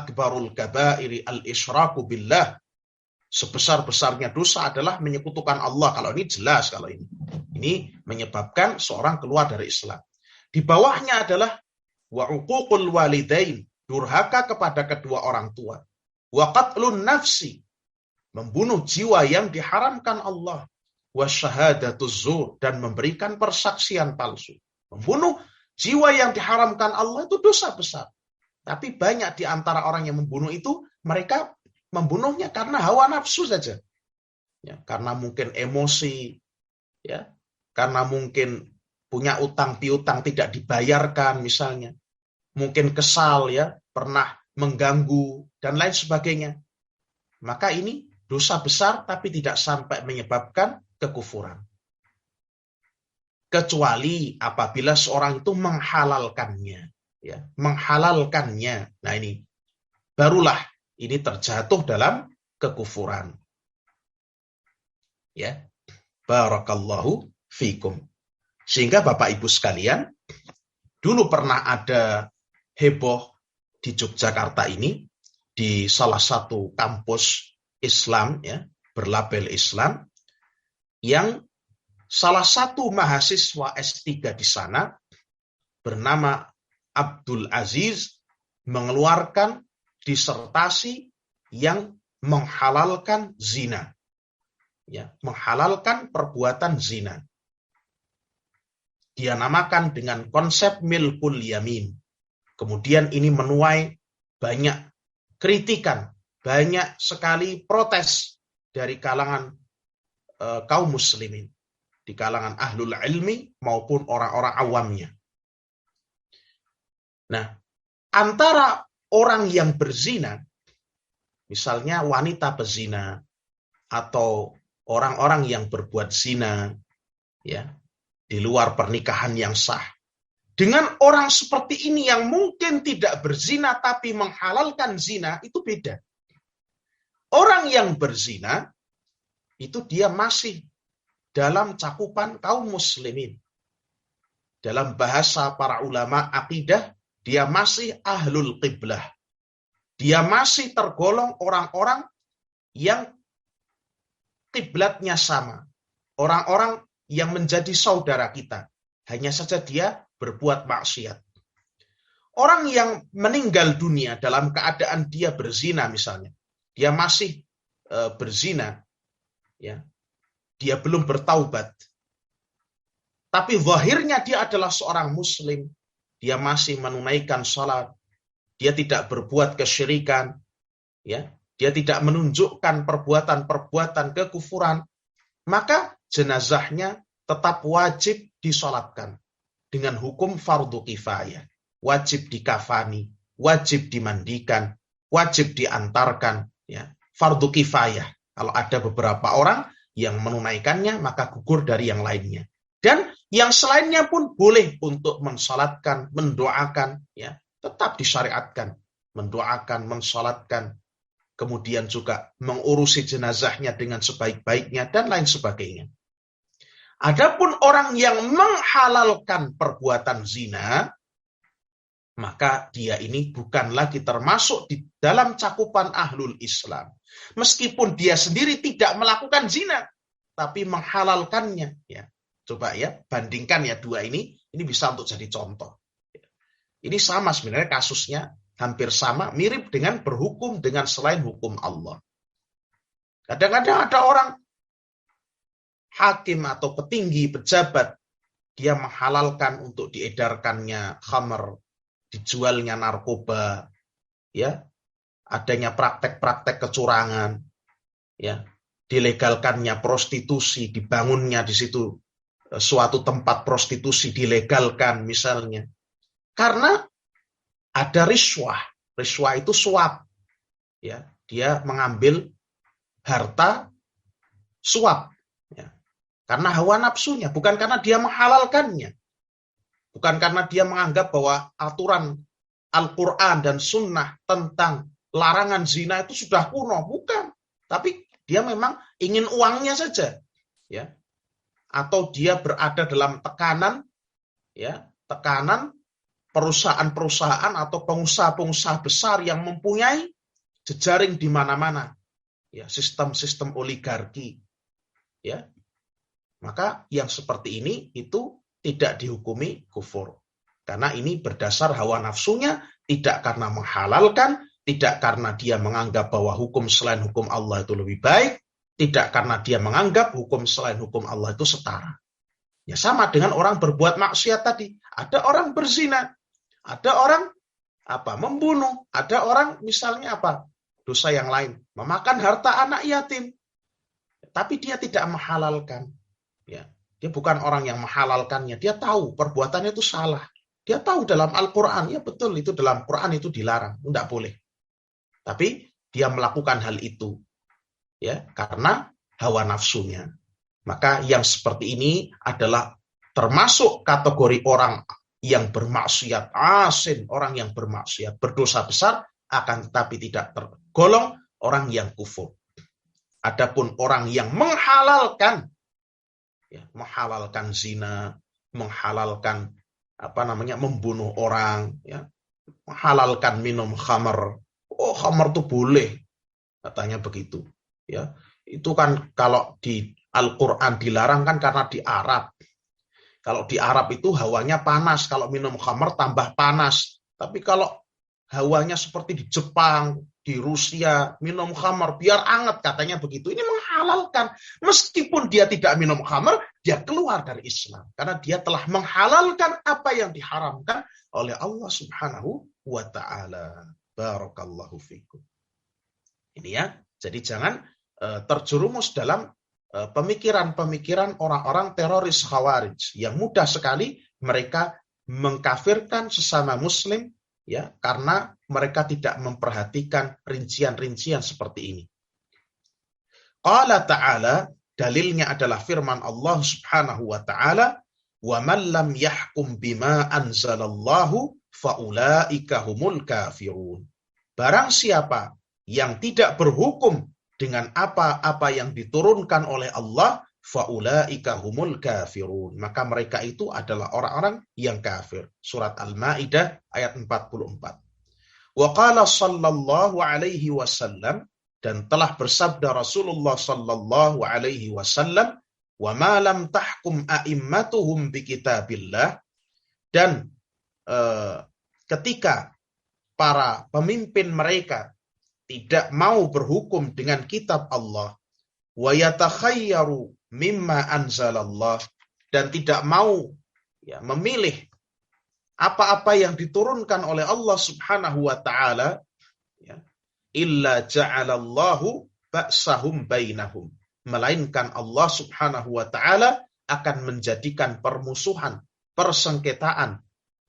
akbarul kabairi al-isyraku billah. Sebesar-besarnya dosa adalah menyekutukan Allah. Kalau ini jelas, kalau ini menyebabkan seorang keluar dari Islam. Di bawahnya adalah wa uququl walidain, durhaka kepada kedua orang tua. Wa qatlun nafsi, membunuh jiwa yang diharamkan Allah. Wa syahadatuz zur, dan memberikan persaksian palsu. Membunuh jiwa yang diharamkan Allah itu dosa besar. Tapi banyak di antara orang yang membunuh itu, mereka membunuhnya karena hawa nafsu saja. Ya, karena mungkin emosi, ya, karena mungkin punya utang piutang tidak dibayarkan misalnya. Mungkin kesal, ya, pernah mengganggu dan lain sebagainya. Maka ini dosa besar tapi tidak sampai menyebabkan kekufuran. Kecuali apabila seorang itu menghalalkannya, ya, menghalalkannya. Nah, ini barulah ini terjatuh dalam kekufuran. Ya. Barakallahu fikum. Sehingga Bapak Ibu sekalian, dulu pernah ada heboh di Yogyakarta ini, di salah satu kampus Islam, ya, berlabel Islam, yang salah satu mahasiswa S3 di sana bernama Abdul Aziz mengeluarkan disertasi yang menghalalkan zina. Ya, menghalalkan perbuatan zina. Dia namakan dengan konsep milkul yamin. Kemudian ini menuai banyak kritikan, banyak sekali protes dari kalangan kaum muslimin, di kalangan ahlul ilmi maupun orang-orang awamnya. Nah, antara orang yang berzina, misalnya wanita pezina, atau orang-orang yang berbuat zina, ya, di luar pernikahan yang sah, dengan orang seperti ini yang mungkin tidak berzina tapi menghalalkan zina, itu beda. Orang yang berzina, itu dia masih dalam cakupan kaum muslimin. Dalam bahasa para ulama akidah, dia masih ahlul qiblah. Dia masih tergolong orang-orang yang kiblatnya sama. Orang-orang yang menjadi saudara kita. Hanya saja dia berbuat maksiat. Orang yang meninggal dunia dalam keadaan dia berzina misalnya. Dia masih berzina. Ya. Dia belum bertaubat. Tapi zahirnya dia adalah seorang muslim. Dia masih menunaikan salat. Dia tidak berbuat kesyirikan. Ya. Dia tidak menunjukkan perbuatan-perbuatan kekufuran. Maka jenazahnya tetap wajib disolatkan. Dengan hukum fardu kifayah. Wajib dikafani. Wajib dimandikan. Wajib diantarkan. Ya. Fardu kifayah. Kalau ada beberapa orang yang menunaikannya, maka gugur dari yang lainnya. Dan yang selainnya pun boleh untuk mensalatkan, mendoakan, ya, tetap disyariatkan, mendoakan, mensalatkan, kemudian juga mengurusi jenazahnya dengan sebaik-baiknya dan lain sebagainya. Adapun orang yang menghalalkan perbuatan zina, maka dia ini bukan lagi termasuk di dalam cakupan ahlul Islam. Meskipun dia sendiri tidak melakukan zina, tapi menghalalkannya. Ya. Coba ya, bandingkan ya dua ini bisa untuk jadi contoh. Ini sama sebenarnya kasusnya, hampir sama, mirip dengan berhukum dengan selain hukum Allah. Kadang-kadang ada orang hakim atau petinggi, pejabat, dia menghalalkan untuk diedarkannya khamr, dijualnya narkoba, ya, adanya praktek-praktek kecurangan, ya, dilegalkannya prostitusi, dibangunnya di situ suatu tempat prostitusi dilegalkan misalnya. Karena ada riswah. Riswah itu suap. Ya, dia mengambil harta suap. Ya. Karena hawa nafsunya, bukan karena dia menghalalkannya. Bukan karena dia menganggap bahwa aturan Al-Quran dan Sunnah tentang larangan zina itu sudah kuno. Bukan. Tapi dia memang ingin uangnya saja. Ya. Atau dia berada dalam tekanan, ya, tekanan perusahaan-perusahaan atau pengusaha-pengusaha besar yang mempunyai jejaring di mana-mana, ya, sistem-sistem oligarki, ya, maka yang seperti ini itu tidak dihukumi kufur, karena ini berdasar hawa nafsunya, tidak karena menghalalkan, tidak karena dia menganggap bahwa hukum selain hukum Allah itu lebih baik, tidak karena dia menganggap hukum selain hukum Allah itu setara. Ya sama dengan orang berbuat maksiat tadi. Ada orang berzina, ada orang membunuh, ada orang misalnya dosa yang lain, memakan harta anak yatim. Tapi dia tidak menghalalkan. Ya, dia bukan orang yang menghalalkannya, dia tahu perbuatannya itu salah. Dia tahu dalam Al-Qur'an, ya betul itu dalam Quran itu dilarang, tidak boleh. Tapi dia melakukan hal itu ya karena hawa nafsunya. Maka yang seperti ini adalah termasuk kategori orang yang bermaksiat, asin, orang yang bermaksiat, berdosa besar, akan tetapi tidak tergolong orang yang kufur. Adapun orang yang menghalalkan, ya, menghalalkan zina, menghalalkan membunuh orang, ya, menghalalkan minum khamar. Oh, khamar itu boleh, katanya begitu. Ya, itu kan kalau di Al-Quran dilarang kan karena di Arab. Kalau di Arab itu hawanya panas, kalau minum khamar tambah panas. Tapi kalau hawanya seperti di Jepang, di Rusia, minum khamar biar anget, katanya begitu. Ini menghalalkan. Meskipun dia tidak minum khamar, dia keluar dari Islam. Karena dia telah menghalalkan apa yang diharamkan oleh Allah Subhanahu wa ta'ala. Barakallahu fikum. Ini ya, jadi jangan terjerumus dalam pemikiran-pemikiran orang-orang teroris Khawarij yang mudah sekali mereka mengkafirkan sesama muslim, ya, karena mereka tidak memperhatikan rincian-rincian seperti ini. Qala ta'ala, dalilnya adalah firman Allah Subhanahu wa ta'ala, wa man lam yahkum bima anzalallahu faulaika humul kafirun. Barang siapa yang tidak berhukum dengan apa-apa yang diturunkan oleh Allah, faulaika humul kafirun. Maka mereka itu adalah orang-orang yang kafir. Surat Al-Maidah ayat 44. Wa qala sallallahu alaihi wasallam, dan telah bersabda Rasulullah sallallahu alaihi wasallam, wa ma lam tahkum a'immatuhum bi kitabillah, dan ketika para pemimpin mereka tidak mau berhukum dengan kitab Allah, wa yatakhayyaru mimma anzalallah, dan tidak mau, ya, memilih apa-apa yang diturunkan oleh Allah Subhanahu wa ta'ala, ya, illa ja'alallahu ba'sahum bainahum, melainkan Allah Subhanahu wa ta'ala akan menjadikan permusuhan, persengketaan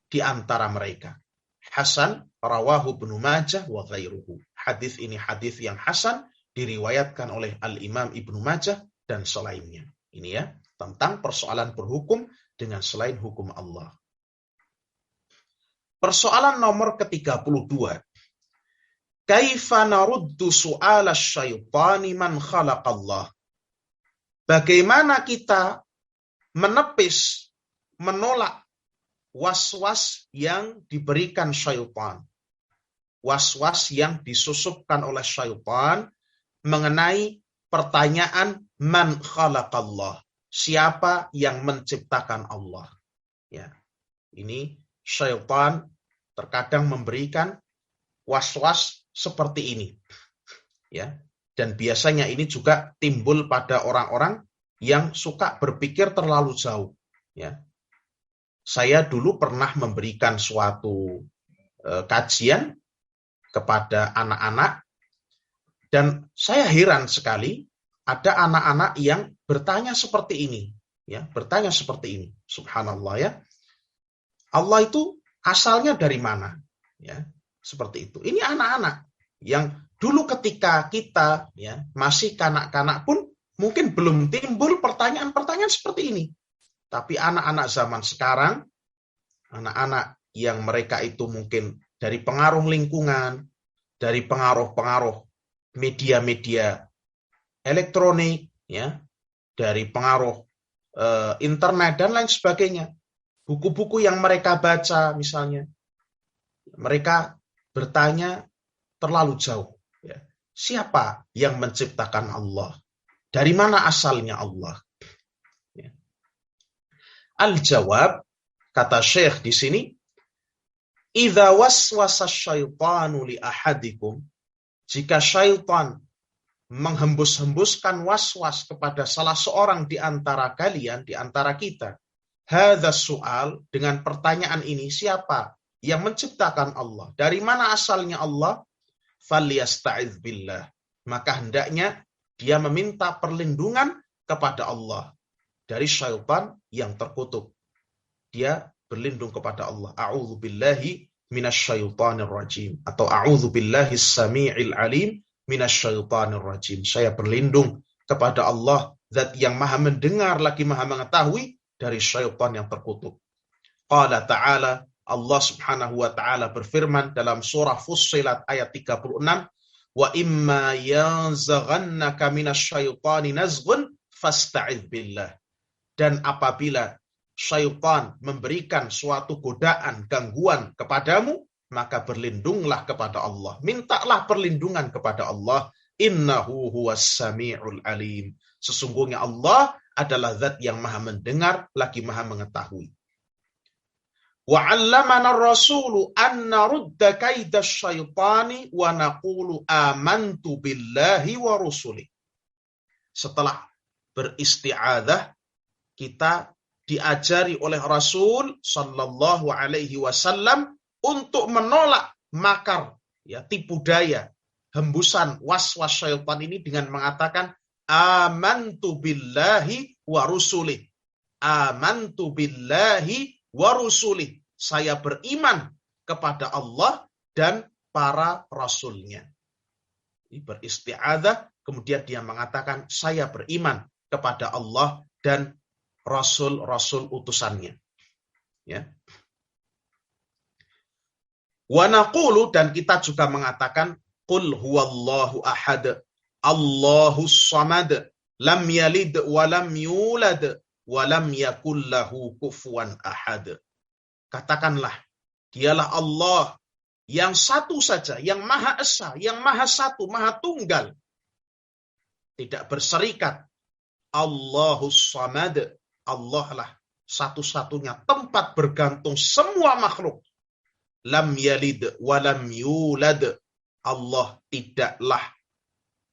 di antara mereka. Hasan rawahu Ibnu Majah wa ghairuhu. Hadis ini hadis yang hasan, diriwayatkan oleh Al-Imam Ibnu Majah dan selainnya. Ini ya, tentang persoalan berhukum dengan selain hukum Allah. Persoalan nomor ke-32. Kaifa naruddu su'ala syaitani man khalaqallah. Bagaimana kita menepis, menolak was-was yang diberikan syaitan. Was-was yang disusupkan oleh syaitan mengenai pertanyaan man khalaqallah. Siapa yang menciptakan Allah? Ya. Ini syaitan terkadang memberikan was-was seperti ini. Ya. Dan biasanya ini juga timbul pada orang-orang yang suka berpikir terlalu jauh. Ya. Saya dulu pernah memberikan suatu kajian kepada anak-anak, dan saya heran sekali ada anak-anak yang bertanya seperti ini, ya, bertanya seperti ini. Subhanallah, ya. Allah itu asalnya dari mana? Ya, seperti itu. Ini anak-anak yang dulu ketika kita, ya, masih kanak-kanak pun mungkin belum timbul pertanyaan-pertanyaan seperti ini. Tapi anak-anak zaman sekarang, anak-anak yang mereka itu mungkin dari pengaruh lingkungan, dari pengaruh-pengaruh media-media elektronik, ya, dari pengaruh internet dan lain sebagainya, buku-buku yang mereka baca misalnya, Mereka bertanya terlalu jauh. Ya. Siapa yang menciptakan Allah? Dari mana asalnya Allah? Ya. Al-jawab, kata Syekh di sini, idza waswasa syaitanu li ahadikum, jika syaitan menghembus-hembuskan was-was kepada salah seorang di antara kalian, di antara kita, hadza su'al, dengan pertanyaan ini, siapa yang menciptakan Allah? Dari mana asalnya Allah? Falyasta'iz billah. Maka hendaknya dia meminta perlindungan kepada Allah dari syaitan yang terkutuk. Dia berlindung kepada Allah. A'udzu billahi minasyaitonir rajim, atau a'udzu billahis samii'il alim minasyaitonir rajim. Saya berlindung kepada Allah, zat yang maha mendengar lagi maha mengetahui, dari syaitan yang terkutuk. Qala ta'ala, Allah subhanahu wa ta'ala berfirman dalam surah Fussilat ayat 36, wa imma yanzaghannaka minasyaitani nazghun fasta'idz billah. Dan apabila syaitan memberikan suatu godaan, gangguan kepadamu, maka berlindunglah kepada Allah. Mintalah perlindungan kepada Allah. Innahu huwas sami'ul alim. Sesungguhnya Allah adalah zat yang maha mendengar, lagi maha mengetahui. Wa 'allamana ar-rasulu an narudda kaidasy syaitani wa naqulu amantu billahi wa rusuli. Setelah beristi'adzah, kita diajari oleh Rasul sallallahu alaihi wasallam untuk menolak makar, ya, tipu daya, hembusan was-was syaitan ini dengan mengatakan amantu billahi wa rusulih. Amantu billahi wa rusulih. Saya beriman kepada Allah dan para rasulnya. Ini beristi'adzah, kemudian dia mengatakan saya beriman kepada Allah dan rasul-rasul utusannya. Ya. Wa naqulu, dan kita juga mengatakan qul huwallahu ahad, Allahus samad, lam yalid wa lam yulad wa lam yakul lahu kufuwan ahad. Katakanlah, dialah Allah yang satu saja, yang maha esa, yang maha satu, maha tunggal, tidak berserikat. Allahus samad, Allah lah satu-satunya tempat bergantung semua makhluk. Lam yalid wa lam yulad. Allah tidaklah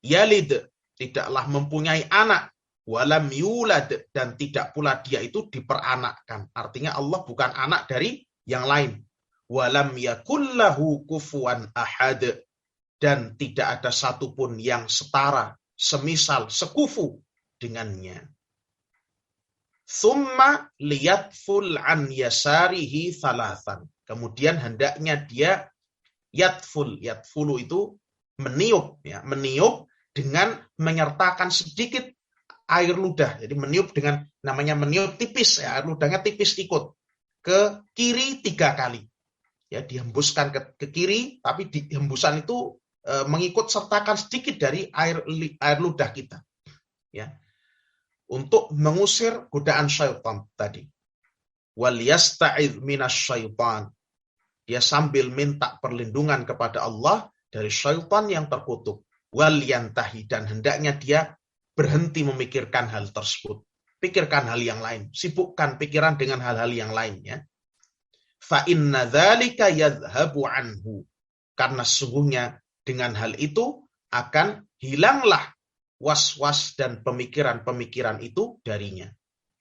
yalid, tidaklah mempunyai anak. Walam yulad, dan tidak pula dia itu diperanakkan. Artinya Allah bukan anak dari yang lain. Walam yakullahu kufuwan ahad, dan tidak ada satupun yang setara, semisal, sekufu dengannya. Thumma liyatful an yasarihi thalathan. Kemudian hendaknya dia yatful. Yatfulu itu meniup, ya, meniup dengan menyertakan sedikit air ludah. Jadi meniup dengan namanya meniup tipis, ya, air ludahnya tipis ikut ke kiri 3 kali. Ya, dihembuskan ke kiri, tapi di hembusan itu mengikut sertakan sedikit dari air ludah kita. Ya. Untuk mengusir godaan syaitan tadi. Wal yasta'idz minasyaitan. Dia sambil minta perlindungan kepada Allah dari syaitan yang terkutuk. Wal yantahi, dan hendaknya dia berhenti memikirkan hal tersebut. Pikirkan hal yang lain. Sibukkan pikiran dengan hal-hal yang lainnya. Fa inna dzalika yadhhabu anhu. Karena sesungguhnya dengan hal itu akan hilanglah was-was dan pemikiran-pemikiran itu darinya.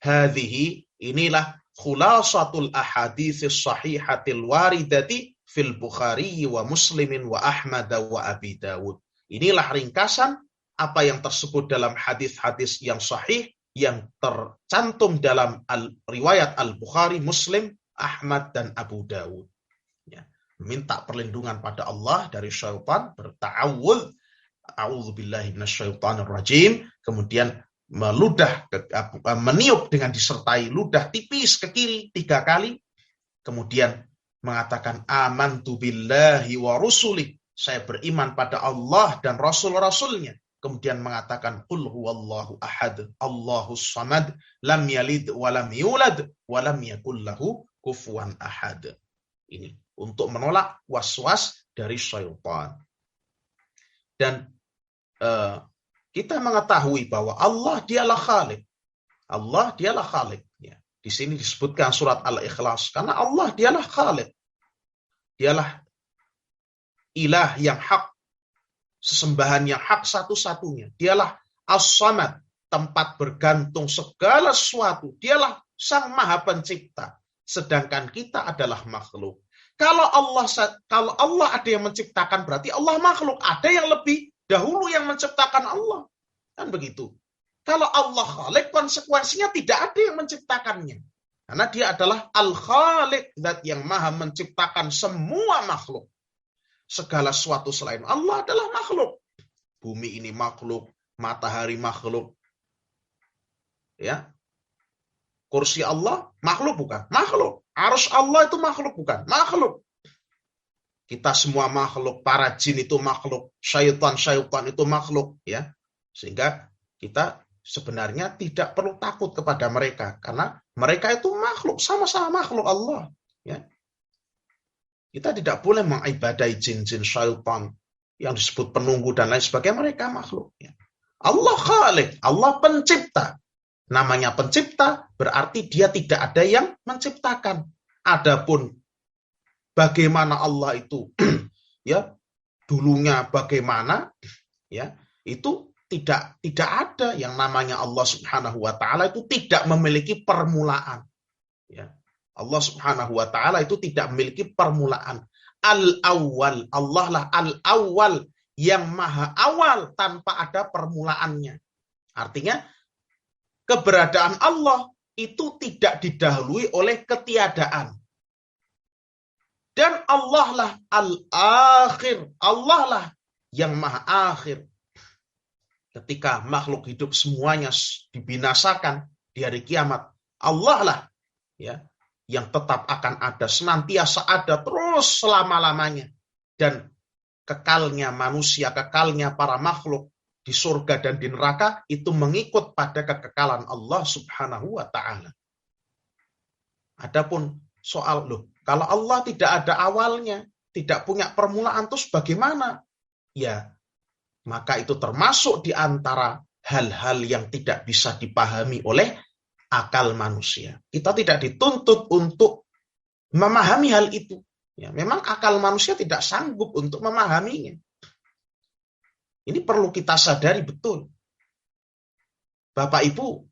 Hadhihi, inilah khulasatul ahaditsis sahihatil waridati fil Bukhari wa Muslimin wa Ahmad wa Abi Dawud. Inilah ringkasan apa yang tersebut dalam hadis-hadis yang sahih yang tercantum dalam riwayat Al-Bukhari, Muslim, Ahmad dan Abu Dawud. Ya, minta perlindungan pada Allah dari syaitan, berta'awudz, a'udzubillahi minasyaitonir rajim, kemudian meniup dengan disertai ludah tipis ke kiri 3 kali, kemudian mengatakan amantu billahi wa rusuli, saya beriman pada Allah dan rasul-rasulnya, kemudian mengatakan qul huwallahu ahad, Allahus samad, lam yalid wa lam yulad wa lam yakul lahu kufuwan ahad. Ini untuk menolak was-was dari syaitan. Dan kita mengetahui bahwa Allah dialah Khalik. Allah dialah Khalik. Ya. Di sini disebutkan surat Al-Ikhlas. Karena Allah dialah Khalik. Dialah ilah yang hak. Sesembahan yang hak satu-satunya. Dialah As-Samad. Tempat bergantung segala sesuatu. Dialah Sang Maha Pencipta. Sedangkan kita adalah makhluk. Kalau Allah ada yang menciptakan, berarti Allah makhluk. Ada yang lebih dahulu yang menciptakan Allah. Kan begitu. Kalau Allah Khalik, konsekuensinya tidak ada yang menciptakannya. Karena dia adalah Al-Khalik, zat yang maha menciptakan semua makhluk. Segala sesuatu selain Allah adalah makhluk. Bumi ini makhluk, matahari makhluk. Ya. Kursi Allah makhluk bukan? Makhluk. Arsy Allah itu makhluk bukan? Makhluk. Kita semua makhluk, para jin itu makhluk, syaitan itu makhluk, ya. Sehingga kita sebenarnya tidak perlu takut kepada mereka karena mereka itu makhluk, sama-sama makhluk Allah, ya. Kita tidak boleh mengibadai jin-jin syaitan yang disebut penunggu dan lain sebagainya, mereka makhluk, ya. Allah Khalik, Allah pencipta. Namanya pencipta berarti dia tidak ada yang menciptakan. Adapun bagaimana Allah itu ya dulunya bagaimana ya itu tidak ada. Yang namanya Allah Subhanahu wa taala itu tidak memiliki permulaan, ya. Allah Subhanahu wa taala itu tidak memiliki permulaan. Al-awwal, Allah lah al-awwal, yang maha awal tanpa ada permulaannya. Artinya keberadaan Allah itu tidak didahului oleh ketiadaan. Dan Allah lah al-akhir. Allah lah yang maha akhir. Ketika makhluk hidup semuanya dibinasakan di hari kiamat, Allah lah ya yang tetap akan ada, senantiasa ada terus selama-lamanya. Dan kekalnya manusia, kekalnya para makhluk di surga dan di neraka itu mengikut pada kekekalan Allah Subhanahu wa taala. Adapun soal kalau Allah tidak ada awalnya, tidak punya permulaan, terus bagaimana? Ya, maka itu termasuk di antara hal-hal yang tidak bisa dipahami oleh akal manusia. Kita tidak dituntut untuk memahami hal itu. Ya, memang akal manusia tidak sanggup untuk memahaminya. Ini perlu kita sadari betul. Bapak Ibu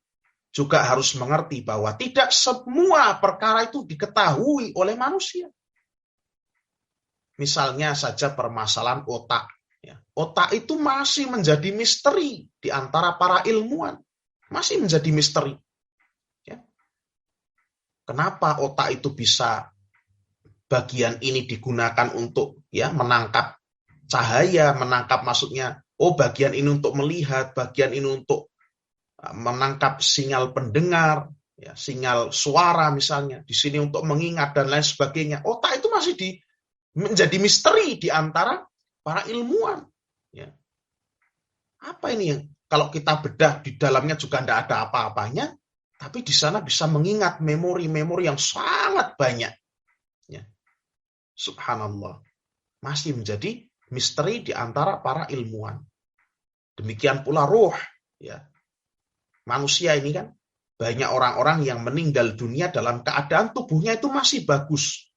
juga harus mengerti bahwa tidak semua perkara itu diketahui oleh manusia. Misalnya saja permasalahan otak. Ya, otak itu masih menjadi misteri di antara para ilmuwan. Masih menjadi misteri. Ya. Kenapa otak itu bisa bagian ini digunakan untuk ya menangkap cahaya, menangkap maksudnya, bagian ini untuk melihat, bagian ini untuk menangkap sinyal pendengar, ya, sinyal suara misalnya, di sini untuk mengingat dan lain sebagainya. Otak itu masih menjadi misteri di antara para ilmuwan. Ya. Apa ini yang kalau kita bedah di dalamnya juga tidak ada apa-apanya, tapi di sana bisa mengingat memori-memori yang sangat banyak. Ya. Subhanallah. Masih menjadi misteri di antara para ilmuwan. Demikian pula ruh, ya. Manusia ini kan banyak orang-orang yang meninggal dunia dalam keadaan tubuhnya itu masih bagus.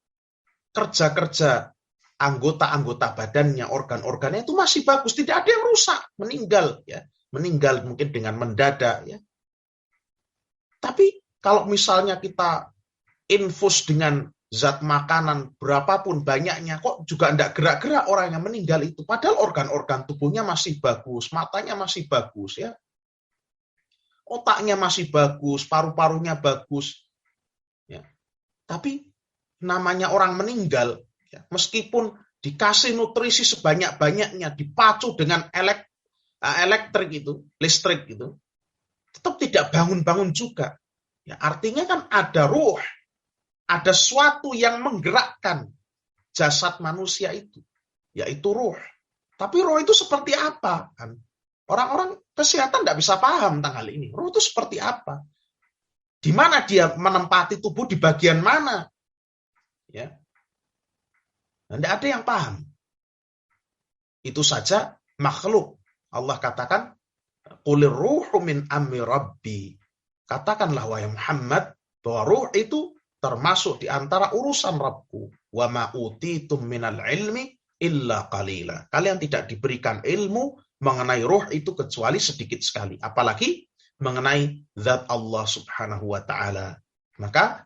Kerja-kerja anggota-anggota badannya, organ-organnya itu masih bagus, tidak ada yang rusak, meninggal ya. Meninggal mungkin dengan mendadak ya. Tapi kalau misalnya kita infus dengan zat makanan berapapun banyaknya, kok juga tidak gerak-gerak orang yang meninggal itu. Padahal organ-organ tubuhnya masih bagus, matanya masih bagus, ya, otaknya masih bagus, paru-parunya bagus. Ya. Tapi namanya orang meninggal, ya, meskipun dikasih nutrisi sebanyak-banyaknya, dipacu dengan listrik itu, tetap tidak bangun-bangun juga. Ya, artinya kan ada ruh. Ada sesuatu yang menggerakkan jasad manusia itu, yaitu ruh. Tapi ruh itu seperti apa? Orang-orang kesehatan tidak bisa paham tentang hal ini. Ruh itu seperti apa? Di mana dia menempati tubuh, di bagian mana? Ya. Tidak ada yang paham. Itu saja makhluk. Allah katakan, Qulir ruhu min amri rabbi. Katakanlah wahai Muhammad bahwa ruh itu termasuk di antara urusan Rabbku. Wa ma utitum minal ilmi illa qalila. Kalian tidak diberikan ilmu mengenai ruh itu kecuali sedikit sekali. Apalagi mengenai zat Allah Subhanahu wa taala. Maka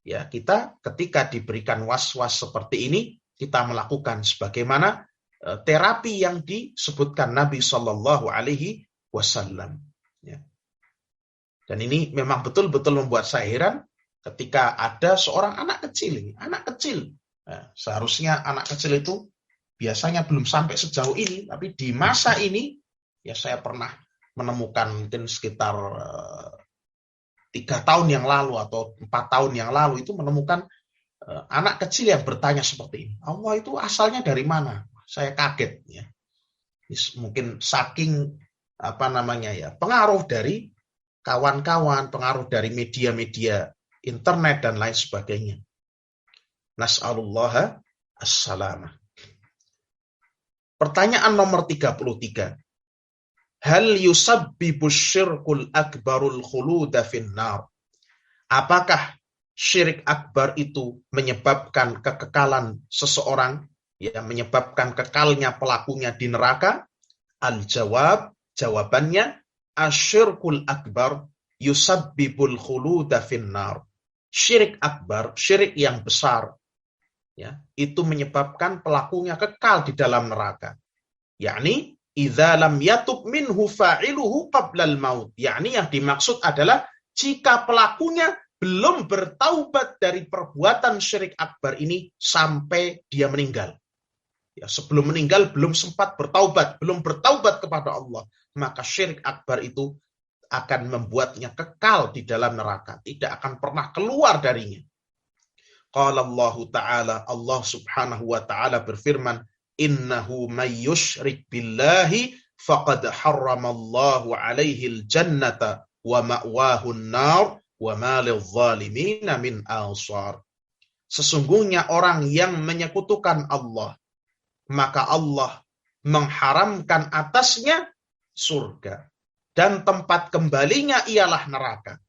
ya kita ketika diberikan was-was seperti ini, kita melakukan sebagaimana terapi yang disebutkan Nabi Shallallahu Alaihi Wasallam. Ya. Dan ini memang betul-betul membuat saya heran ketika ada seorang anak kecil. Seharusnya anak kecil itu biasanya belum sampai sejauh ini, tapi di masa ini ya saya pernah menemukan mungkin sekitar 3 tahun yang lalu atau 4 tahun yang lalu itu menemukan anak kecil yang bertanya seperti ini. Allah itu asalnya dari mana? Saya kaget ya. Mungkin saking pengaruh dari kawan-kawan, pengaruh dari media-media internet dan lain sebagainya. Nas'alullah as-salamah. Pertanyaan nomor 33. Hal yusabbibu syirkul akbarul khuluda finnar? Apakah syirik akbar itu menyebabkan kekekalan seseorang, ya, menyebabkan kekalnya pelakunya di neraka? Al-jawab, jawabannya, asyirkul akbar yusabbibul khuluda finnar. Syirik akbar, syirik yang besar, ya, itu menyebabkan pelakunya kekal di dalam neraka. Yakni idza lam yatub minhu fa'iluhu qabla al-maut. Yakni yang dimaksud adalah jika pelakunya belum bertaubat dari perbuatan syirik akbar ini sampai dia meninggal. Ya, sebelum meninggal belum sempat bertaubat, belum bertaubat kepada Allah, maka syirik akbar itu akan membuatnya kekal di dalam neraka, tidak akan pernah keluar darinya. Qala Allah Ta'ala, Allah Subhanahu wa Ta'ala berfirman, innahu may yushrik billahi faqad harramallahu alaihi al-jannata wa ma'wahu an-nar wa ma lidh-dhalimina min ansar. Sesungguhnya orang yang menyekutukan Allah, maka Allah mengharamkan atasnya surga, dan tempat kembalinya ialah neraka.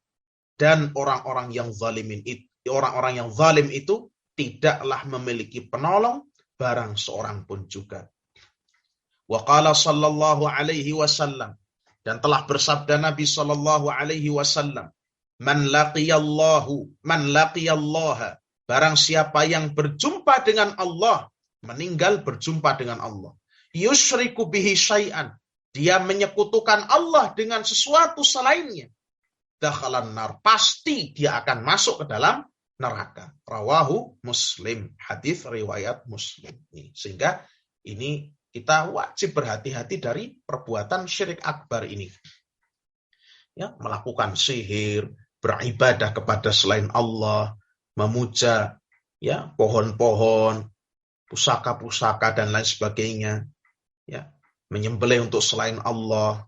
Dan orang-orang yang zalim itu tidaklah memiliki penolong barang seorang pun juga. Wa qala sallallahu alaihi wasallam, dan telah bersabda Nabi sallallahu alaihi wasallam, man laqiyallaha, barang siapa yang berjumpa dengan Allah, meninggal berjumpa dengan Allah, yusyriku bihi syai'an, dia menyekutukan Allah dengan sesuatu selainnya, dakhalan nar, pasti dia akan masuk ke dalam neraka. Rawahu Muslim, hadis riwayat Muslim. Sehingga ini kita wajib berhati-hati dari perbuatan syirik akbar ini. Ya, melakukan sihir, beribadah kepada selain Allah, memuja ya pohon-pohon, pusaka-pusaka dan lain sebagainya, ya, menyembelih untuk selain Allah,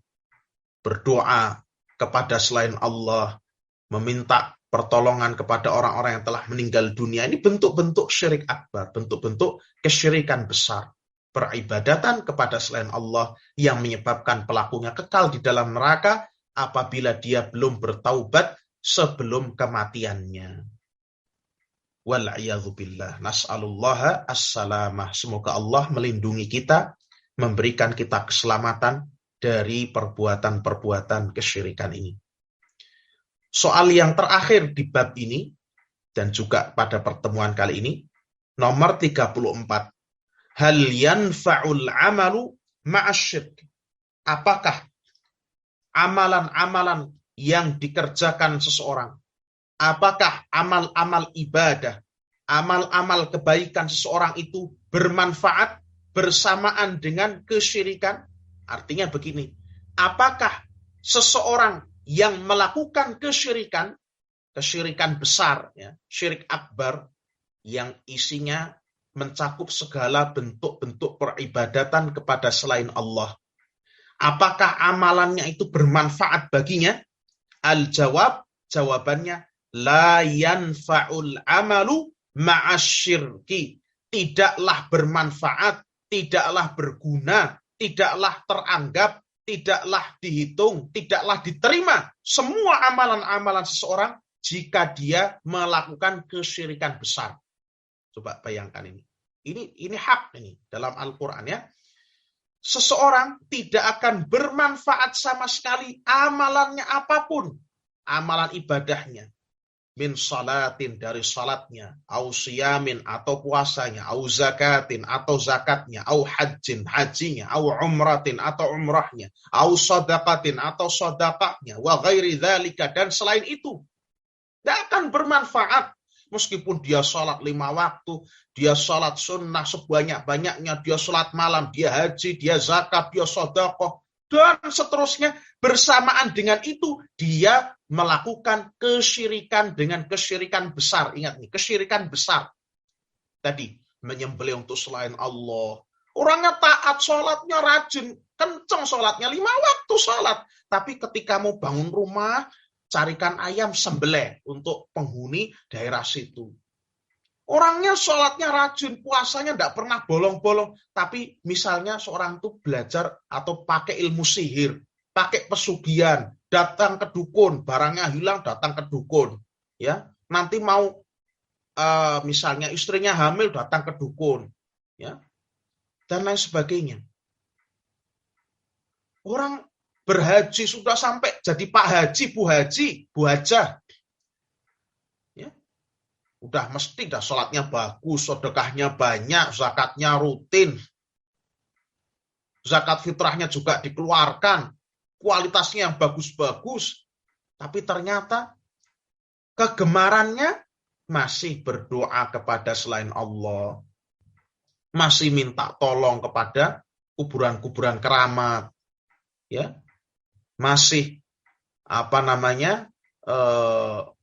berdoa kepada selain Allah, meminta pertolongan kepada orang-orang yang telah meninggal dunia. Ini bentuk-bentuk syirik akbar, bentuk-bentuk kesyirikan besar, peribadatan kepada selain Allah yang menyebabkan pelakunya kekal di dalam neraka apabila dia belum bertaubat sebelum kematiannya. Wal'iyadzubillah. Nas'alullaha as-salamah. Semoga Allah melindungi kita, memberikan kita keselamatan dari perbuatan-perbuatan kesyirikan ini. Soal yang terakhir di bab ini, dan juga pada pertemuan kali ini, nomor 34. Hal yanfa'ul amalu ma'asyirk. Apakah amalan-amalan yang dikerjakan seseorang, apakah amal-amal ibadah, amal-amal kebaikan seseorang itu bermanfaat bersamaan dengan kesyirikan? Artinya begini, apakah seseorang yang melakukan kesyirikan besar, ya, syirik akbar, yang isinya mencakup segala bentuk-bentuk peribadatan kepada selain Allah, apakah amalannya itu bermanfaat baginya? Al-jawab, jawabannya, la yanfa'ul amalu ma'asyirki. tidaklah bermanfaat, tidaklah berguna, tidaklah teranggap, tidaklah dihitung, tidaklah diterima semua amalan-amalan seseorang jika dia melakukan kesyirikan besar. Coba bayangkan ini. Ini hak ini dalam Al-Qur'an ya. Seseorang tidak akan bermanfaat sama sekali amalannya apapun, amalan ibadahnya, min salatin dari salatnya, au siyamin atau puasanya, au zakatin atau zakatnya, au hajjin hajinya, au umratin atau umrahnya, au sadaqatin atau sedekahnya, wa ghairi dzalika dan selain itu. Tidak akan bermanfaat. Meskipun dia sholat 5 waktu, dia sholat sunnah sebanyak-banyaknya, dia sholat malam, dia haji, dia zakat, dia sedekah, dan seterusnya. Bersamaan dengan itu, dia melakukan kesyirikan dengan kesyirikan besar. Ingat nih, kesyirikan besar. Tadi, menyembelih untuk selain Allah. Orangnya taat, sholatnya rajin, kenceng sholatnya, 5 waktu sholat. Tapi ketika mau bangun rumah, carikan ayam sembelih untuk penghuni daerah situ. Orangnya sholatnya rajin, puasanya tidak pernah bolong-bolong. Tapi misalnya seorang itu belajar atau pakai ilmu sihir, pakai pesugihan, datang ke dukun, barangnya hilang, datang ke dukun. Ya, nanti mau misalnya istrinya hamil, datang ke dukun. Ya, dan lain sebagainya. Orang berhaji sudah sampai jadi Pak Haji, Bu Haji, Bu Hajah. Ya. Udah mesti dah sholatnya bagus, sedekahnya banyak, zakatnya rutin. Zakat fitrahnya juga dikeluarkan, kualitasnya yang bagus-bagus. Tapi ternyata kegemarannya masih berdoa kepada selain Allah. Masih minta tolong kepada kuburan-kuburan keramat. Ya. Masih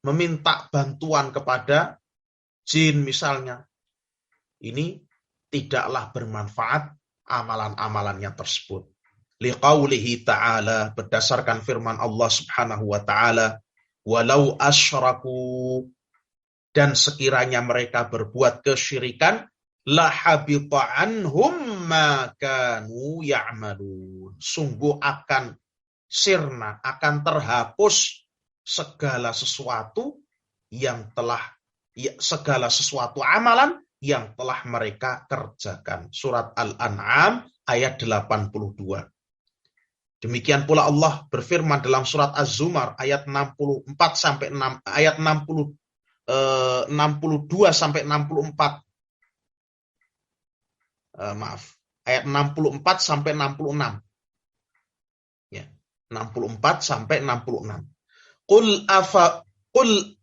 meminta bantuan kepada jin misalnya. Ini tidaklah bermanfaat amalan-amalannya tersebut. Liqaulihi ta'ala, berdasarkan firman Allah Subhanahu wa ta'ala, walau asyraku, dan sekiranya mereka berbuat kesyirikan, la habita anhum ma kanu ya'malun. Sungguh akan sirna, akan terhapus segala sesuatu amalan yang telah mereka kerjakan. Surat Al-An'am ayat 82. Demikian pula Allah berfirman dalam surat Az-Zumar ayat 64 sampai 6 ayat 62 sampai 64. Ayat 64 sampai 66. Ya. 64 sampai 66. Qul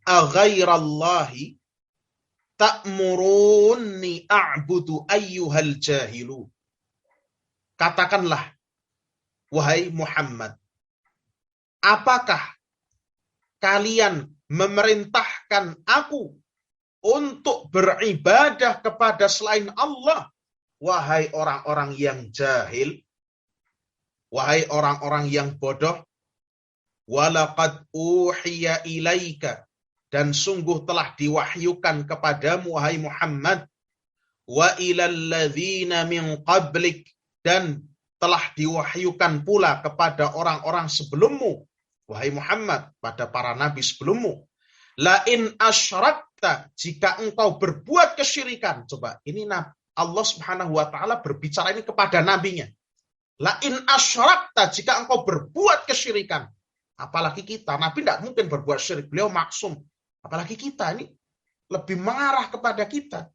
aghairallahi ta'muruni a'budu ayyuhal jahilu. Katakanlah, wahai Muhammad, apakah kalian memerintahkan aku untuk beribadah kepada selain Allah, wahai orang-orang yang jahil? Wahai orang-orang yang bodoh, walaqad uhiya ilaika, dan sungguh telah diwahyukan kepadamu wahai Muhammad, wa ilal ladzina min qablik, dan telah diwahyukan pula kepada orang-orang sebelummu wahai Muhammad, pada para nabi sebelummu, la in asyrakta, jika engkau berbuat kesyirikan. Coba, ini Allah Subhanahu wa taala berbicara ini kepada nabinya. La in asyrakta, jika engkau berbuat kesyirikan. Apalagi kita, Nabi tidak mungkin berbuat syirik, beliau maksum. Apalagi kita, ini lebih mengarah kepada kita.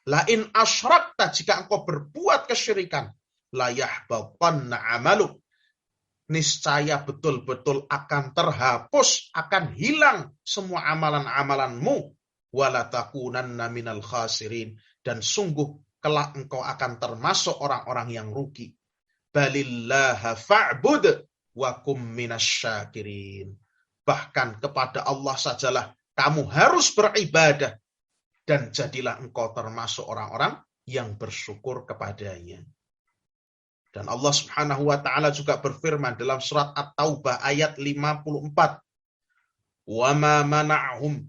La in asyrakta, jika engkau berbuat kesyirikan, la yahbatanna amaluk, niscaya betul-betul akan terhapus, akan hilang semua amalan-amalanmu, wala takunanna minal khasirin, dan sungguh kelak engkau akan termasuk orang-orang yang rugi. Balillaha fa'bud wa kum minasyakirin. Bahkan kepada Allah sajalah kamu harus beribadah, dan jadilah engkau termasuk orang-orang yang bersyukur kepadanya. Dan Allah Subhanahu wa taala juga berfirman dalam surat At-Taubah ayat 54. Wa ma mana'hum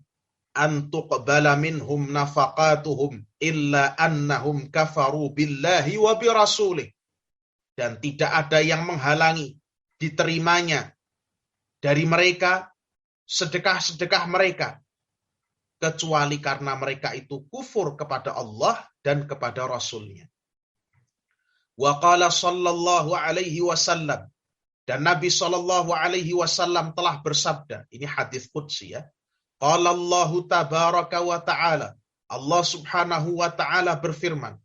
an tuqbala minhum nafaqatuhum illa annahum kafaru billahi wa birasulih. Dan tidak ada yang menghalangi diterimanya dari mereka sedekah-sedekah mereka kecuali karena mereka itu kufur kepada Allah dan kepada Rasulnya. Wa qala sallallahu alaihi wasallam, dan Nabi sallallahu alaihi wasallam telah bersabda, ini hadis qudsi ya. Qala Allah tabaraka wa ta'ala, Allah subhanahu wa ta'ala berfirman,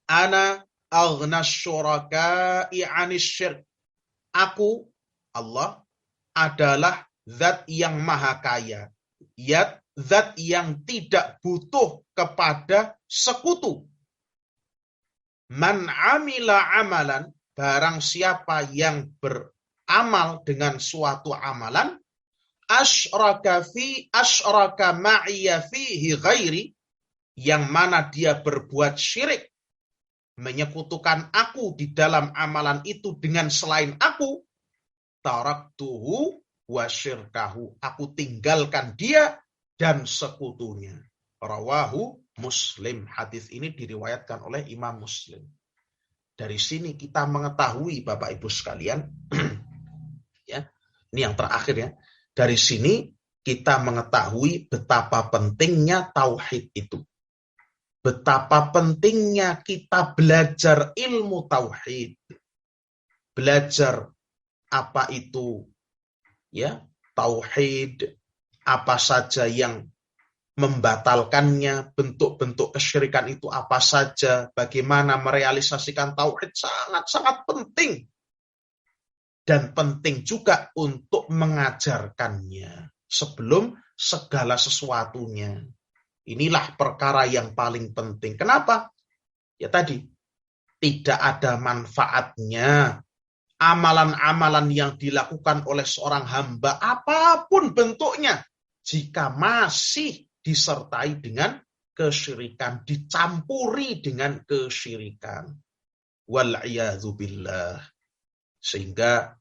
ana aghnas syuraka'i 'anis syirk. Aku, Allah, adalah zat yang maha kaya, zat yang tidak butuh kepada sekutu. Man amila amalan, barang siapa yang beramal dengan suatu amalan, asyraka ma'iya fihi ghairi, yang mana dia berbuat syirik, menyekutukan aku di dalam amalan itu dengan selain aku, taraktuhu wa syirkahu, aku tinggalkan dia dan sekutunya. Rawahu Muslim. Hadis ini diriwayatkan oleh Imam Muslim. Dari sini kita mengetahui, Bapak Ibu sekalian, ya, ini yang terakhir ya. Dari sini kita mengetahui betapa pentingnya tauhid itu. Betapa pentingnya kita belajar ilmu tauhid. Belajar apa itu ya tauhid, apa saja yang membatalkannya, bentuk-bentuk kesyirikan itu apa saja, bagaimana merealisasikan tauhid, sangat-sangat penting. Dan penting juga untuk mengajarkannya sebelum segala sesuatunya. Inilah perkara yang paling penting. Kenapa? Ya tadi, tidak ada manfaatnya amalan-amalan yang dilakukan oleh seorang hamba, apapun bentuknya, jika masih disertai dengan kesyirikan, dicampuri dengan kesyirikan. Wal'iyadzubillah. Sehingga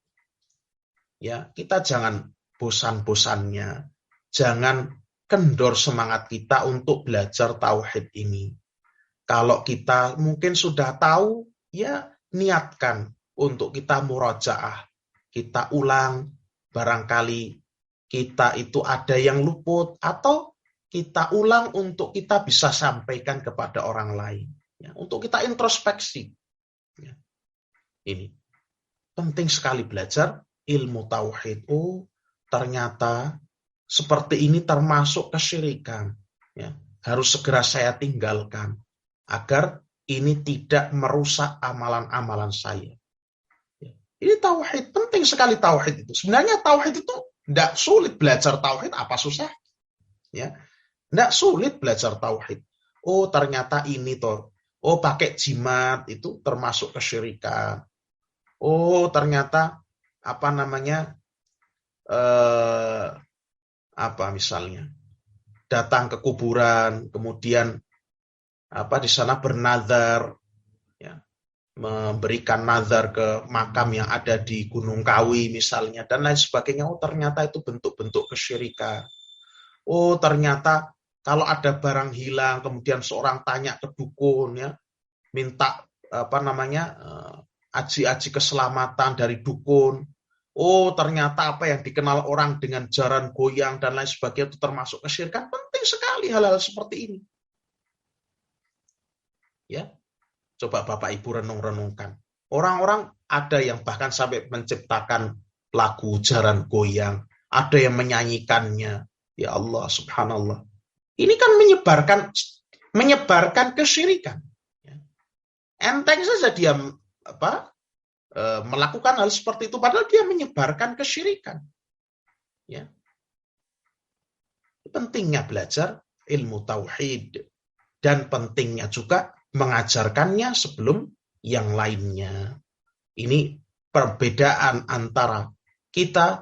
ya kita jangan bosan-bosannya, jangan kendor semangat kita untuk belajar tauhid ini. Kalau kita mungkin sudah tahu, ya niatkan untuk kita murajaah, kita ulang, barangkali kita itu ada yang luput, atau kita ulang untuk kita bisa sampaikan kepada orang lain. Ya, untuk kita introspeksi. Ya. Ini penting sekali belajar ilmu tauhid. Oh, ternyata seperti ini termasuk kesyirikan. Ya, harus segera saya tinggalkan agar ini tidak merusak amalan-amalan saya. Ya. Ini tauhid, penting sekali tauhid itu. Sebenarnya tauhid itu tidak sulit belajar tauhid, apa susah? Ya. Tidak sulit belajar tauhid. Oh, ternyata ini toh. Oh, pakai jimat itu termasuk kesyirikan. Oh, ternyata apa namanya? Apa misalnya? Datang ke kuburan, kemudian apa di sana bernazar, ya, memberikan nazar ke makam yang ada di Gunung Kawi misalnya, dan lain sebagainya. Oh, ternyata itu bentuk-bentuk kesyirikan. Oh, ternyata kalau ada barang hilang, kemudian seorang tanya ke dukun, ya, minta apa namanya aji-aji keselamatan dari dukun. Oh, ternyata apa yang dikenal orang dengan jaran goyang dan lain sebagainya itu termasuk kesyirikan. Penting sekali hal-hal seperti ini. Ya, coba Bapak Ibu renung-renungkan. Orang-orang ada yang bahkan sampai menciptakan lagu jaran goyang, ada yang menyanyikannya. Ya Allah, subhanallah. Ini kan menyebarkan kesyirikan. Enteng saja dia melakukan hal seperti itu, padahal dia menyebarkan kesyirikan. Ya. Pentingnya belajar ilmu tauhid dan pentingnya juga mengajarkannya sebelum yang lainnya. Ini perbedaan antara kita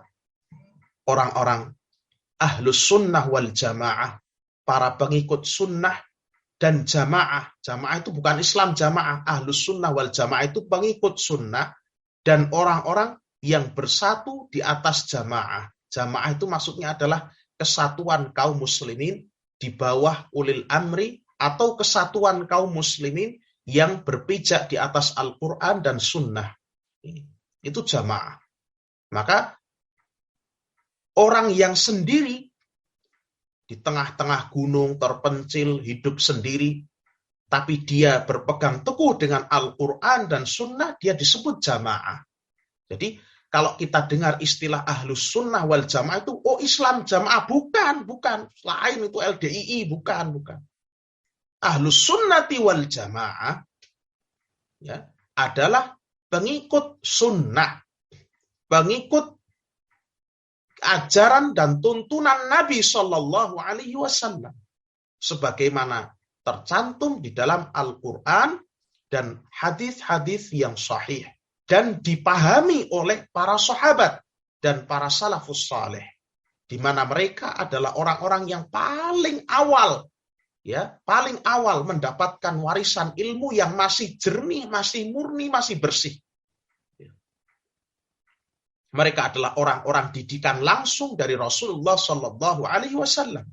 orang-orang ahlus sunnah wal jamaah, para pengikut sunnah dan jamaah. Jamaah itu bukan Islam, jamaah. Ahlus sunnah wal jamaah itu pengikut sunnah dan orang-orang yang bersatu di atas jamaah. Jamaah itu maksudnya adalah kesatuan kaum muslimin di bawah ulil amri atau kesatuan kaum muslimin yang berpijak di atas Al-Quran dan Sunnah. Itu jamaah. Maka orang yang sendiri di tengah-tengah gunung terpencil, hidup sendiri, tapi dia berpegang teguh dengan Al-Quran dan Sunnah, dia disebut jamaah. Jadi kalau kita dengar istilah Ahlus Sunnah wal Jamaah itu, oh Islam jamaah, bukan. Lain itu LDII, bukan. Ahlus Sunnati wal Jamaah ya, adalah pengikut sunnah, pengikut ajaran dan tuntunan Nabi Shallallahu Alaihi Wasallam, sebagaimana tercantum di dalam Al-Quran dan hadis-hadis yang sahih dan dipahami oleh para sahabat dan para salafus saleh, di mana mereka adalah orang-orang yang paling awal mendapatkan warisan ilmu yang masih jernih, masih murni, masih bersih. Mereka adalah orang-orang didikan langsung dari Rasulullah Shallallahu Alaihi Wasallam.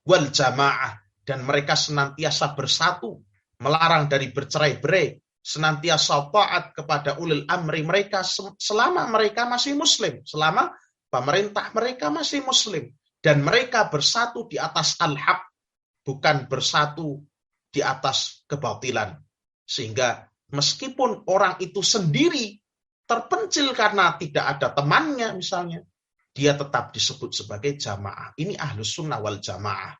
Wal jamaah, dan mereka senantiasa bersatu, melarang dari bercerai-berai, senantiasa taat kepada ulil amri mereka selama mereka masih muslim, selama pemerintah mereka masih muslim, dan mereka bersatu di atas al-haq, bukan bersatu di atas kebatilan. Sehingga meskipun orang itu sendiri terpencil karena tidak ada temannya misalnya, dia tetap disebut sebagai jamaah. Ini Ahlus Sunnah wal Jamaah.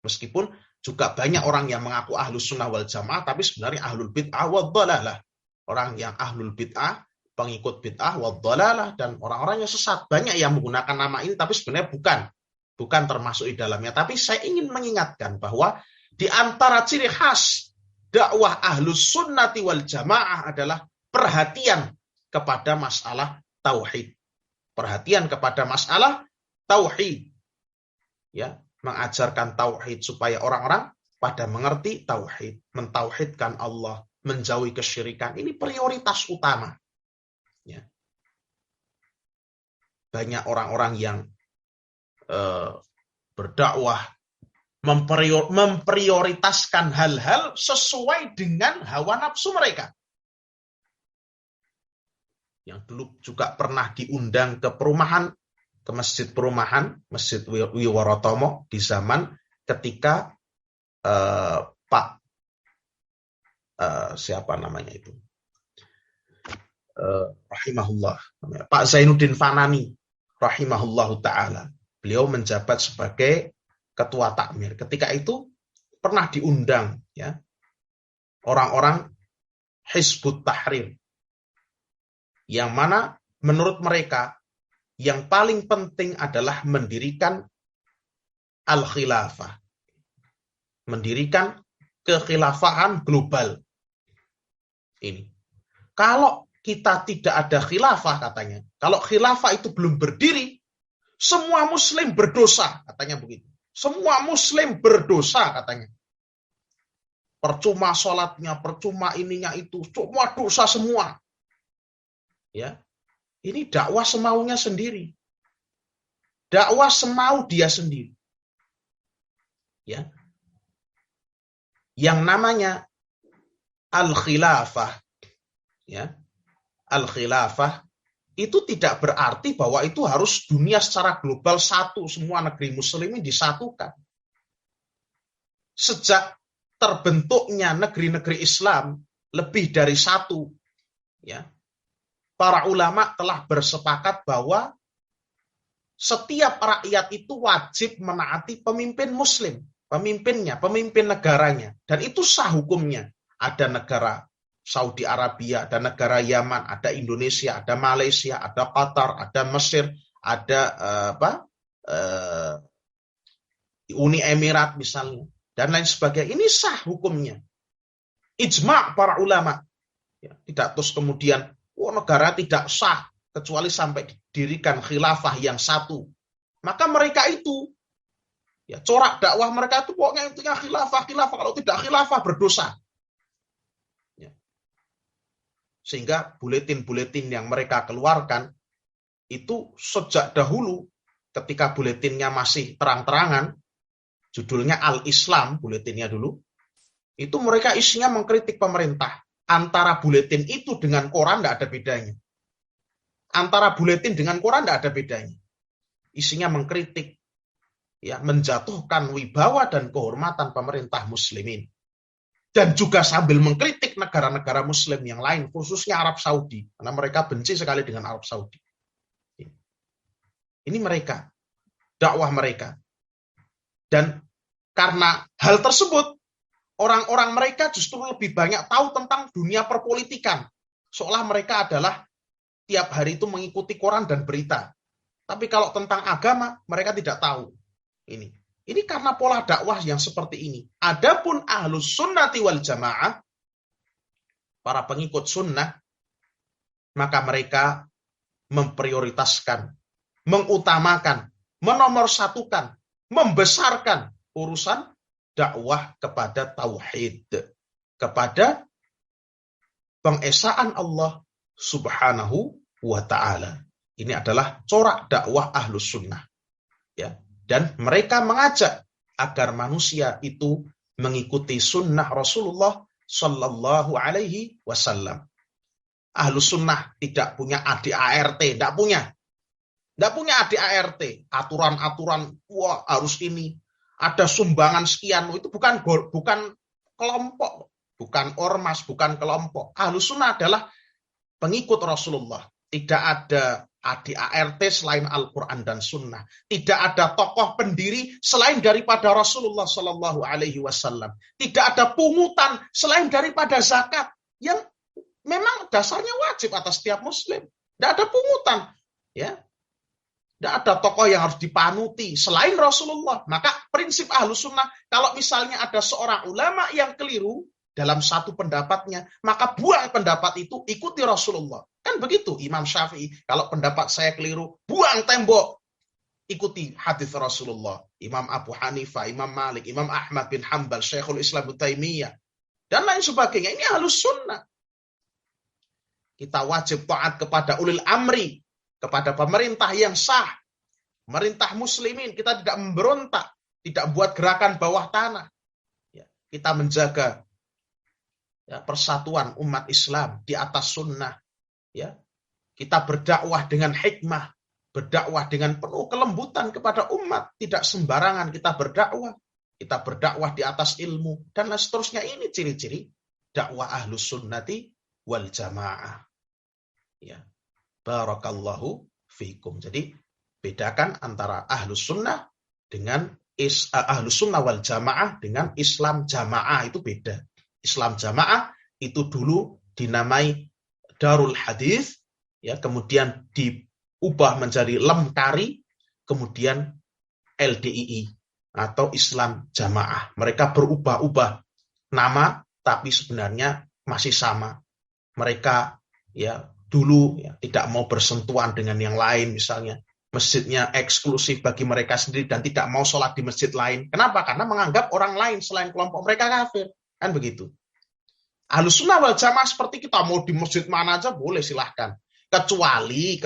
Meskipun juga banyak orang yang mengaku Ahlus Sunnah wal Jamaah, tapi sebenarnya Ahlul Bid'ah wad Dhalalah. Orang yang Ahlul Bid'ah, pengikut Bid'ah wad Dhalalah, dan orang-orang yang sesat. Banyak yang menggunakan nama ini, tapi sebenarnya bukan termasuk di dalamnya. Tapi saya ingin mengingatkan bahwa di antara ciri khas dakwah Ahlus Sunnati wal Jamaah adalah perhatian kepada masalah tauhid. Perhatian kepada masalah tauhid. Ya, mengajarkan tauhid supaya orang-orang pada mengerti tauhid, mentauhidkan Allah, menjauhi kesyirikan. Ini prioritas utama. Ya. Banyak orang-orang yang berdakwah memprioritaskan hal-hal sesuai dengan hawa nafsu mereka. Yang dulu juga pernah diundang ke perumahan, ke masjid perumahan, Masjid Wiwarotomo, di zaman ketika siapa namanya itu, rahimahullah, Pak Zainuddin Fanani, rahimahullahu ta'ala. Beliau menjabat sebagai ketua takmir. Ketika itu pernah diundang ya orang-orang Hizbut Tahrir, yang mana menurut mereka yang paling penting adalah mendirikan al-khilafah, mendirikan kekhilafahan global. Ini kalau kita tidak ada khilafah, katanya, kalau khilafah itu belum berdiri, semua muslim berdosa, katanya begitu. Semua muslim berdosa, katanya. Percuma sholatnya, percuma ininya itu, semua dosa semua. Ya, ini dakwah semaunya sendiri. Dakwah semau dia sendiri. Ya. Yang namanya al-khilafah, ya. Al-khilafah itu tidak berarti bahwa itu harus dunia secara global satu, semua negeri muslimin disatukan. Sejak terbentuknya negeri-negeri Islam lebih dari satu, ya. Para ulama telah bersepakat bahwa setiap rakyat itu wajib menaati pemimpin muslim, pemimpinnya, pemimpin negaranya. Dan itu sah hukumnya. Ada negara Saudi Arabia, ada negara Yaman, ada Indonesia, ada Malaysia, ada Qatar, ada Mesir, ada Uni Emirat misalnya, dan lain sebagainya. Ini sah hukumnya. Ijma' para ulama. Ya, tidak terus kemudian negara tidak sah kecuali sampai didirikan khilafah yang satu. Maka mereka itu, ya, corak dakwah mereka itu pokoknya intinya khilafah. Kalau tidak khilafah berdosa. Ya. Sehingga buletin-buletin yang mereka keluarkan itu sejak dahulu, ketika buletinnya masih terang-terangan, judulnya Al-Islam, buletinnya dulu, itu mereka isinya mengkritik pemerintah. Antara buletin itu dengan koran tidak ada bedanya. Antara buletin dengan koran tidak ada bedanya. Isinya mengkritik, ya, menjatuhkan wibawa dan kehormatan pemerintah muslimin. Dan juga sambil mengkritik negara-negara muslim yang lain, khususnya Arab Saudi. Karena mereka benci sekali dengan Arab Saudi. Ini mereka, dakwah mereka. Dan karena hal tersebut, orang-orang mereka justru lebih banyak tahu tentang dunia perpolitikan. Seolah mereka adalah tiap hari itu mengikuti koran dan berita. Tapi kalau tentang agama, mereka tidak tahu. Ini karena pola dakwah yang seperti ini. Adapun ahlus sunnati wal jamaah, para pengikut sunnah, maka mereka memprioritaskan, mengutamakan, menomorsatukan, membesarkan urusan dakwah kepada tauhid, kepada pengesaan Allah Subhanahu wa ta'ala. Ini adalah corak dakwah ahlus sunnah. Ya. Dan mereka mengajak agar manusia itu mengikuti sunnah Rasulullah Sallallahu Alaihi Wasallam. Ahlus sunnah tidak punya ADART, tidak punya. Tidak punya ADART, aturan-aturan, wah harus ini. Ada sumbangan sekian, itu bukan kelompok, bukan ormas, bukan kelompok. Ahlus sunnah adalah pengikut Rasulullah. Tidak ada ADART selain Al-Quran dan Sunnah. Tidak ada tokoh pendiri selain daripada Rasulullah Sallallahu Alaihi Wasallam. Tidak ada pungutan selain daripada zakat yang memang dasarnya wajib atas setiap Muslim. Tidak ada pungutan, ya. Tidak ada tokoh yang harus dipanuti selain Rasulullah. Maka prinsip Ahlus Sunnah, kalau misalnya ada seorang ulama yang keliru dalam satu pendapatnya, maka buang pendapat itu, ikuti Rasulullah. Kan begitu Imam Syafi'i, kalau pendapat saya keliru, buang tembok, ikuti hadis Rasulullah. Imam Abu Hanifah, Imam Malik, Imam Ahmad bin Hanbal, Syekhul Islam Ibnu Taimiyah, dan lain sebagainya. Ini Ahlus Sunnah. Kita wajib taat kepada ulil amri, kepada pemerintah yang sah, pemerintah muslimin. Kita tidak memberontak, tidak buat gerakan bawah tanah. Ya, kita menjaga, ya, persatuan umat Islam di atas sunnah. Ya, kita berdakwah dengan hikmah, berdakwah dengan penuh kelembutan kepada umat, tidak sembarangan kita berdakwah. Kita berdakwah di atas ilmu dan seterusnya. Ini ciri-ciri dakwah Ahlus Sunnati wal Jamaah. Ya. Barakallahu fiikum. Jadi bedakan antara Ahlus Sunnah dengan Ahlus Sunnah wal Jamaah dengan Islam Jamaah, itu beda. Islam Jamaah itu dulu dinamai Darul Hadis, ya, kemudian diubah menjadi Lemkari, kemudian LDII atau Islam Jamaah. Mereka berubah-ubah nama, tapi sebenarnya masih sama. Mereka, ya, dulu, ya, tidak mau bersentuhan dengan yang lain, misalnya masjidnya eksklusif bagi mereka sendiri dan tidak mau sholat di masjid lain. Kenapa? Karena menganggap orang lain selain kelompok mereka kafir. Kan begitu. Ahlus Sunnah wal Jamaah seperti kita, mau di masjid mana aja boleh, silahkan. Kecuali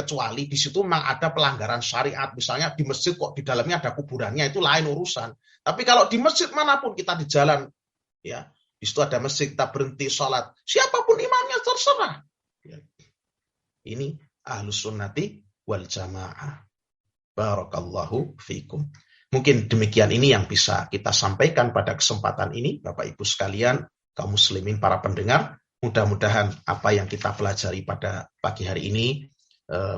di situ memang ada pelanggaran syariat. Misalnya di masjid kok di dalamnya ada kuburannya, itu lain urusan. Tapi kalau di masjid manapun, kita di jalan, ya, di situ ada masjid, kita berhenti sholat, siapapun imamnya terserah. Ya. Ini Ahlus Sunnati wal Jamaah. Barakallahu fiikum. Mungkin demikian ini yang bisa kita sampaikan pada kesempatan ini, Bapak Ibu sekalian, kaum muslimin, para pendengar. Mudah-mudahan apa yang kita pelajari pada pagi hari ini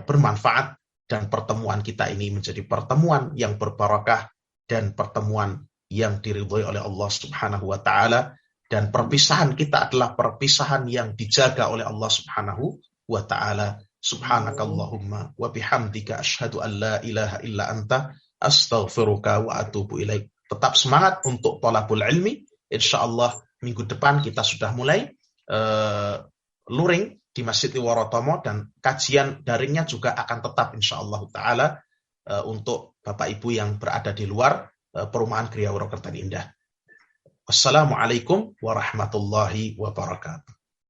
bermanfaat, dan pertemuan kita ini menjadi pertemuan yang berbarakah dan pertemuan yang diridhoi oleh Allah Subhanahu wa taala, dan perpisahan kita adalah perpisahan yang dijaga oleh Allah Subhanahu wa ta'ala. Subhanakallahumma wa bihamdika asyhadu an la ilaha illa anta astaghfiruka wa atubu ilaik. Tetap semangat untuk thalabul ilmi. Insyaallah minggu depan kita sudah mulai luring di Masjid Warotomo, dan kajian daringnya juga akan tetap insyaallah ta'ala untuk Bapak Ibu yang berada di luar perumahan Gria Woro Kertan Indah. Wassalamualaikum warahmatullahi wabarakatuh.